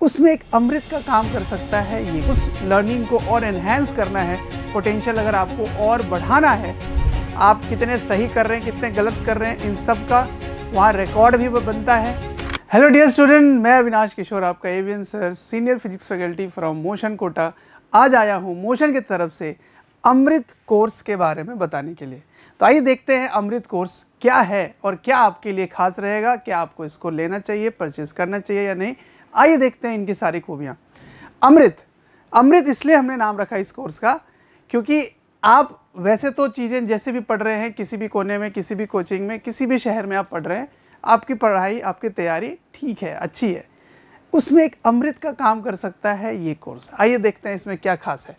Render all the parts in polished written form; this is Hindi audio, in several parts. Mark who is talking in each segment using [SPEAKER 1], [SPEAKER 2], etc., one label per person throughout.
[SPEAKER 1] उसमें एक अमृत का काम कर सकता है ये। उस लर्निंग को और एनहेंस करना है, पोटेंशियल अगर आपको और बढ़ाना है, आप कितने सही कर रहे हैं, कितने गलत कर रहे हैं, इन सब का वहाँ रिकॉर्ड भी बनता है। हेलो डियर स्टूडेंट, मैं अविनाश किशोर, आपका एवियन sir, senior physics faculty from Motion Kota. आज आया हूँ मोशन की तरफ से अमृत कोर्स के बारे में बताने के लिए। तो आइए देखते हैं अमृत कोर्स क्या है और क्या आपके लिए खास रहेगा, क्या आपको इसको लेना चाहिए, परचेज करना चाहिए या नहीं। आइए देखते हैं इनकी सारी खूबियाँ। अमृत इसलिए हमने नाम रखा इस कोर्स का क्योंकि आप वैसे तो चीज़ें जैसे भी पढ़ रहे हैं, किसी भी कोने में, किसी भी कोचिंग में, किसी भी शहर में आप पढ़ रहे हैं, आपकी पढ़ाई, आपकी तैयारी ठीक है, अच्छी है। उसमें एक अमृत का काम कर सकता है ये कोर्स। आइए देखते हैं इसमें क्या खास है।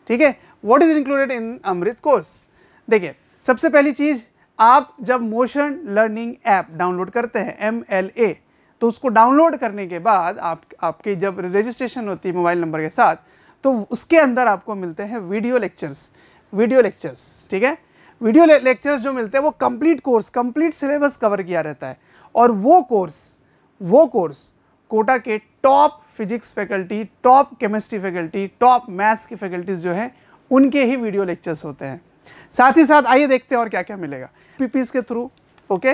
[SPEAKER 1] ठीक है, what is included in Amrit course. देखिए, सबसे पहली चीज़, आप जब मोशन लर्निंग ऐप डाउनलोड करते हैं MLA, तो उसको डाउनलोड करने के बाद आपकी जब रजिस्ट्रेशन होती है मोबाइल नंबर के साथ, तो उसके अंदर आपको मिलते हैं वीडियो लेक्चर्स। ठीक है, वीडियो लेक्चर्स जो मिलते हैं वो complete course, complete syllabus cover किया रहता है। और वो कोर्स कोटा के top physics faculty, top chemistry faculty, top maths की फैकल्टीज जो हैं, उनके ही वीडियो लेक्चर्स होते हैं। साथ ही साथ आइए देखते हैं और क्या क्या मिलेगा। DPPs के थ्रू, ओके,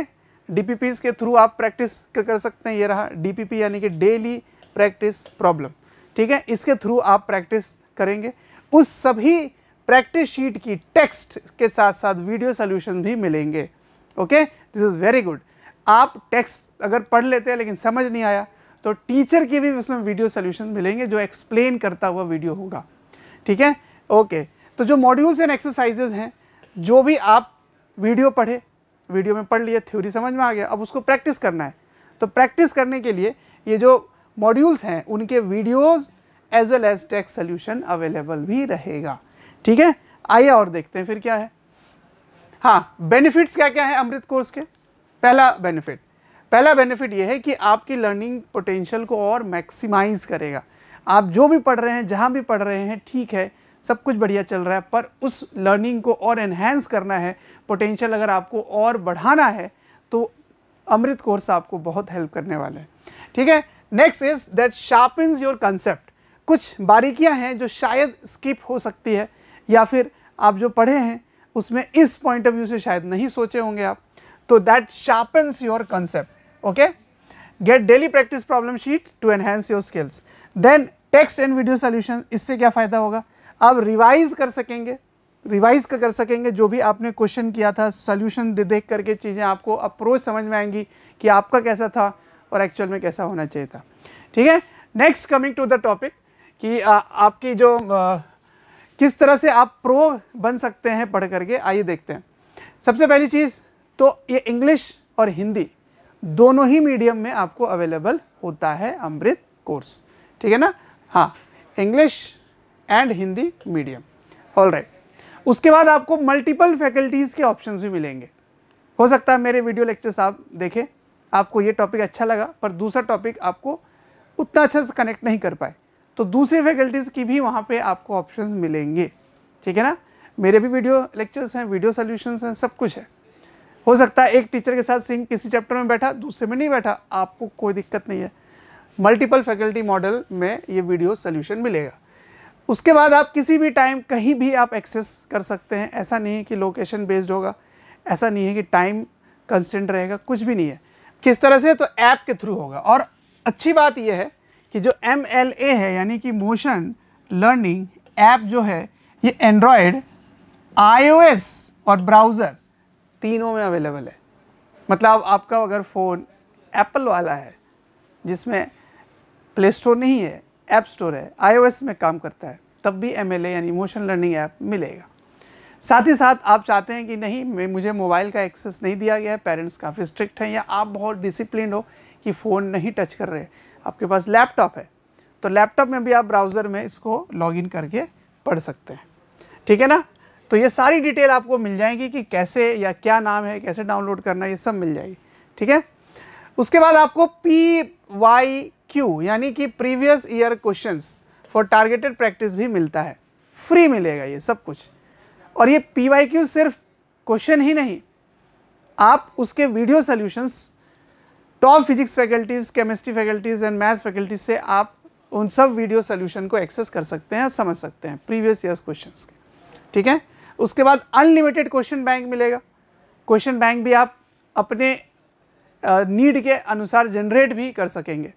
[SPEAKER 1] DPPs के थ्रू आप प्रैक्टिस कर सकते हैं। ये रहा DPP यानी कि डेली प्रैक्टिस प्रॉब्लम। ठीक है, इसके थ्रू आप प्रैक्टिस करेंगे। उस सभी प्रैक्टिस शीट की टेक्स्ट के साथ साथ वीडियो सोल्यूशन भी मिलेंगे। Okay, this is very good. आप टेक्स्ट अगर पढ़ लेते हैं लेकिन समझ नहीं आया, तो टीचर की भी उसमें वीडियो सोल्यूशन मिलेंगे जो एक्सप्लेन करता हुआ वीडियो होगा। ठीक है, ओके। तो जो मॉड्यूल्स एंड एक्सरसाइजेज हैं, जो भी आप वीडियो पढ़े, वीडियो में पढ़ लिए, थ्योरी समझ में आ गया, अब उसको प्रैक्टिस करना है। तो प्रैक्टिस करने के लिए ये जो मॉड्यूल्स हैं उनके videos as well as text solution available भी रहेगा। ठीक है, आइए और देखते हैं फिर क्या है। हाँ, बेनिफिट्स क्या क्या है अमृत कोर्स के। पहला बेनिफिट ये है कि आपकी लर्निंग पोटेंशियल को और मैक्सिमाइज करेगा। आप जो भी पढ़ रहे हैं, जहाँ भी पढ़ रहे हैं, ठीक है, सब कुछ बढ़िया चल रहा है, पर उस लर्निंग को और एनहेंस करना है, पोटेंशियल अगर आपको और बढ़ाना है, तो अमृत कोर्स आपको बहुत हेल्प करने वाला है। ठीक है, next is that sharpens your concept. कुछ बारीकियां हैं जो शायद स्किप हो सकती है, या फिर आप जो पढ़े हैं उसमें इस पॉइंट ऑफ व्यू से शायद नहीं सोचे होंगे आप, तो that sharpens your concept. Okay, get daily practice problem sheet to enhance your skills. Then text and video solution, इससे क्या फ़ायदा होगा, आप रिवाइज कर सकेंगे जो भी आपने क्वेश्चन किया था, सोल्यूशन देख करके चीज़ें आपको अप्रोच समझ में आएंगी कि आपका कैसा था और एक्चुअल में कैसा होना चाहिए था। ठीक है, next coming to the topic कि आपकी जो किस तरह से आप प्रो बन सकते हैं पढ़ करके। आइए देखते हैं। सबसे पहली चीज़ तो ये इंग्लिश और हिंदी दोनों ही मीडियम में आपको अवेलेबल होता है अमृत कोर्स। ठीक है ना, हाँ, English and Hindi medium, all right. उसके बाद आपको मल्टीपल फैकल्टीज़ के ऑप्शंस भी मिलेंगे। हो सकता है मेरे वीडियो लेक्चर्स आप देखें, आपको ये टॉपिक अच्छा लगा, पर दूसरा टॉपिक आपको उतना अच्छा से कनेक्ट नहीं कर पाए, तो दूसरी फैकल्टीज़ की भी वहाँ पे आपको ऑप्शंस मिलेंगे। ठीक है ना, मेरे भी वीडियो लेक्चर्स हैं, वीडियो सोल्यूशंस हैं, सब कुछ है। हो सकता है एक टीचर के साथ सिंह किसी चैप्टर में बैठा, दूसरे में नहीं बैठा, आपको कोई दिक्कत नहीं है। मल्टीपल फैकल्टी मॉडल में ये वीडियो सोल्यूशन मिलेगा। उसके बाद आप किसी भी टाइम कहीं भी आप एक्सेस कर सकते हैं। ऐसा नहीं है कि लोकेशन बेस्ड होगा, ऐसा नहीं है कि टाइम कंस्टेंट रहेगा, कुछ भी नहीं है। किस तरह से, तो ऐप के थ्रू होगा। और अच्छी बात यह है कि जो MLA है यानी कि मोशन लर्निंग ऐप जो है, ये एंड्रॉयड, iOS और ब्राउज़र तीनों में अवेलेबल है। मतलब आपका अगर फ़ोन एप्पल वाला है जिसमें प्ले स्टोर नहीं है, ऐप स्टोर है, iOS में काम करता है, तब भी MLA यानी मोशन लर्निंग ऐप मिलेगा। साथ ही साथ आप चाहते हैं कि नहीं, मुझे मोबाइल का एक्सेस नहीं दिया गया है, पेरेंट्स काफ़ी स्ट्रिक्ट हैं, या आप बहुत डिसिप्लिन हो कि फ़ोन नहीं टच कर रहे, आपके पास लैपटॉप है, तो लैपटॉप में भी आप ब्राउज़र में इसको लॉगिन करके पढ़ सकते हैं। ठीक है ना, तो ये सारी डिटेल आपको मिल जाएगी कि कैसे या क्या नाम है, कैसे डाउनलोड करना, ये सब मिल जाएगी। ठीक है, उसके बाद आपको PYQ यानी कि previous year questions for targeted practice भी मिलता है, फ्री मिलेगा ये सब कुछ। और ये PYQ सिर्फ क्वेश्चन ही नहीं, आप उसके video solutions top physics faculties, chemistry faculties and maths faculties से आप उन सब वीडियो सोल्यूशन को एक्सेस कर सकते हैं, समझ सकते हैं प्रीवियस ईयर्स क्वेश्चंस के, ठीक है। उसके बाद अनलिमिटेड क्वेश्चन बैंक मिलेगा। क्वेश्चन बैंक भी आप अपने नीड के अनुसार जनरेट भी कर सकेंगे।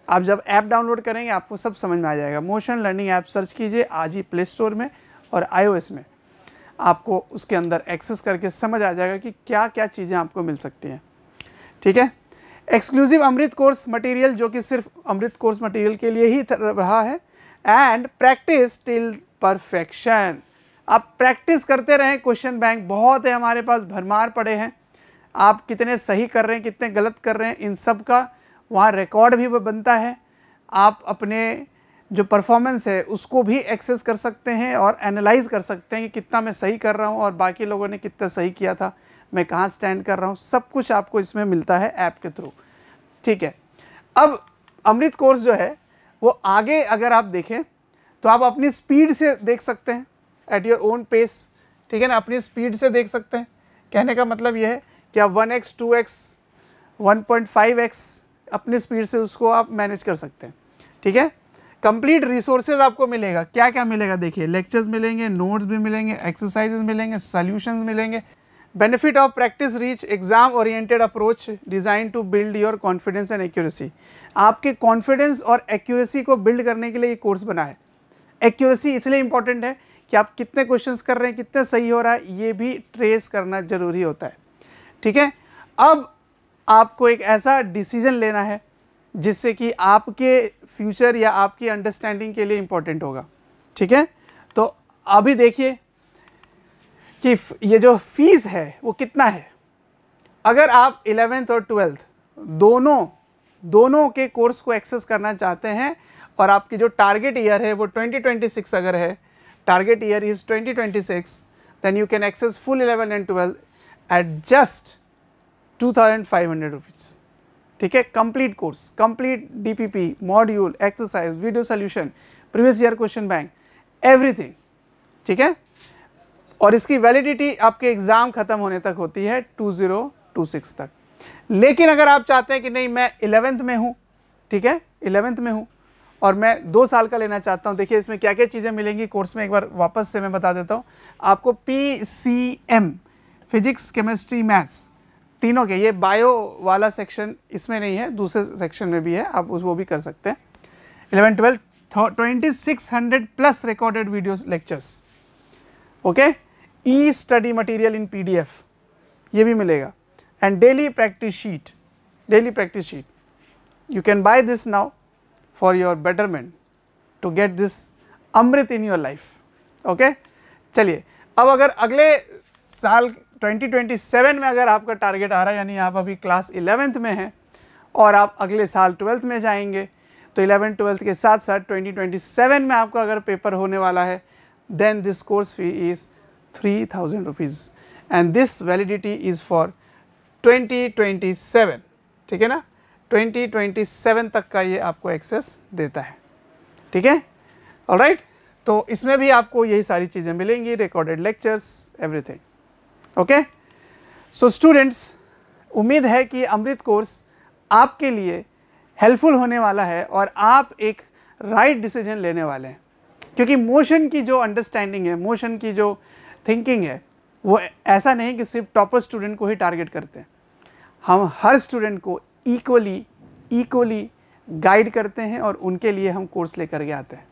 [SPEAKER 1] आप जब ऐप डाउनलोड करेंगे आपको सब समझ में आ जाएगा। मोशन लर्निंग ऐप सर्च कीजिए आज ही प्ले स्टोर में और iOS में, आपको उसके अंदर एक्सेस करके समझ आ जाएगा कि क्या क्या चीज़ें आपको मिल सकती हैं, ठीक है। एक्सक्लूसिव अमृत कोर्स मटेरियल, जो कि सिर्फ अमृत कोर्स मटेरियल के लिए ही रहा है। एंड प्रैक्टिस टिल परफेक्शन, आप प्रैक्टिस करते रहें। क्वेश्चन बैंक बहुत है हमारे पास, भरमार पड़े हैं। आप कितने सही कर रहे हैं, कितने गलत कर रहे हैं, इन सब का वहाँ रिकॉर्ड भी बनता है। आप अपने जो परफॉर्मेंस है उसको भी एक्सेस कर सकते हैं और एनालाइज कर सकते हैं कि कितना मैं सही कर रहा हूँ और बाकी लोगों ने कितना सही किया था, मैं कहाँ स्टैंड कर रहा हूँ, सब कुछ आपको इसमें मिलता है ऐप के थ्रू, ठीक है। अब अमृत कोर्स जो है वो आगे अगर आप देखें तो आप अपनी स्पीड से देख सकते हैं, एट योर ओन पेस, ठीक है ना, अपनी स्पीड से देख सकते हैं। कहने का मतलब यह है कि आप 1x 2x 1.5x अपनी स्पीड से उसको आप मैनेज कर सकते हैं, ठीक है। कंप्लीट रिसोर्सेज आपको मिलेगा। क्या क्या मिलेगा देखिए, लेक्चर्स मिलेंगे, नोट्स भी मिलेंगे, एक्सरसाइजेज मिलेंगे, सॉल्यूशंस मिलेंगे। Benefit of practice rich exam oriented approach design to build your confidence and accuracy. आपके कॉन्फिडेंस और एक्यूरेसी को बिल्ड करने के लिए ये कोर्स बना है। एक्यूरेसी इसलिए इंपॉर्टेंट है कि आप कितने क्वेश्चंस कर रहे हैं, कितने सही हो रहा है, ये भी ट्रेस करना जरूरी होता है, ठीक है। अब आपको एक ऐसा डिसीजन लेना है जिससे कि आपके फ्यूचर या आपकी अंडरस्टैंडिंग के लिए इम्पोर्टेंट होगा, ठीक है। तो अभी देखिए कि ये जो फीस है वो कितना है। अगर आप 11th और 12th दोनों के कोर्स को एक्सेस करना चाहते हैं और आपकी जो टारगेट ईयर है वो 2026 अगर है, target year is 2026, then you can access full 11 and 12 at just 2500 rupees, ठीक है। Complete course, complete DPP, module, exercise, video solution, previous year question bank, everything, ठीक है। और इसकी वैलिडिटी आपके एग्जाम खत्म होने तक होती है 2026 तक। लेकिन अगर आप चाहते हैं कि नहीं मैं 11th में हूँ, ठीक है, 11th में हूँ और मैं 2 साल का लेना चाहता हूँ, देखिए इसमें क्या क्या चीज़ें मिलेंगी कोर्स में, एक बार वापस से मैं बता देता हूँ आपको। PCM फिजिक्स, केमिस्ट्री, मैथ्स तीनों के, ये बायो वाला सेक्शन इसमें नहीं है, दूसरे सेक्शन में भी है, आप वो भी कर सकते हैं। 11 12 2600 plus recorded videos lectures, okay. E study material in PDF ये भी मिलेगा। And daily practice sheet, you can buy this now for your betterment to get this Amrit in your life, okay. चलिए अब अगर अगले साल 2027 में अगर आपका टारगेट आ रहा है, यानी आप अभी क्लास 11th में हैं और आप अगले साल 12th में जाएंगे, तो 11 12th के साथ साथ 2027 में आपका अगर पेपर होने वाला है, then this course fee is 3000 rupees and this validity is for 2027, ठीक है ना। 2027 तक का ये आपको एक्सेस देता है, ठीक है, ऑलराइट। तो इसमें भी आपको यही सारी चीज़ें मिलेंगी, recorded lectures, everything, okay. So students, उम्मीद है कि अमृत कोर्स आपके लिए हेल्पफुल होने वाला है और आप एक राइट डिसीजन लेने वाले हैं, क्योंकि मोशन की जो अंडरस्टैंडिंग है, मोशन की जो थिंकिंग है, वो ऐसा नहीं कि सिर्फ टॉपर स्टूडेंट को ही टारगेट करते हैं। हम हर स्टूडेंट को इक्वली गाइड करते हैं और उनके लिए हम कोर्स लेकर के आते हैं।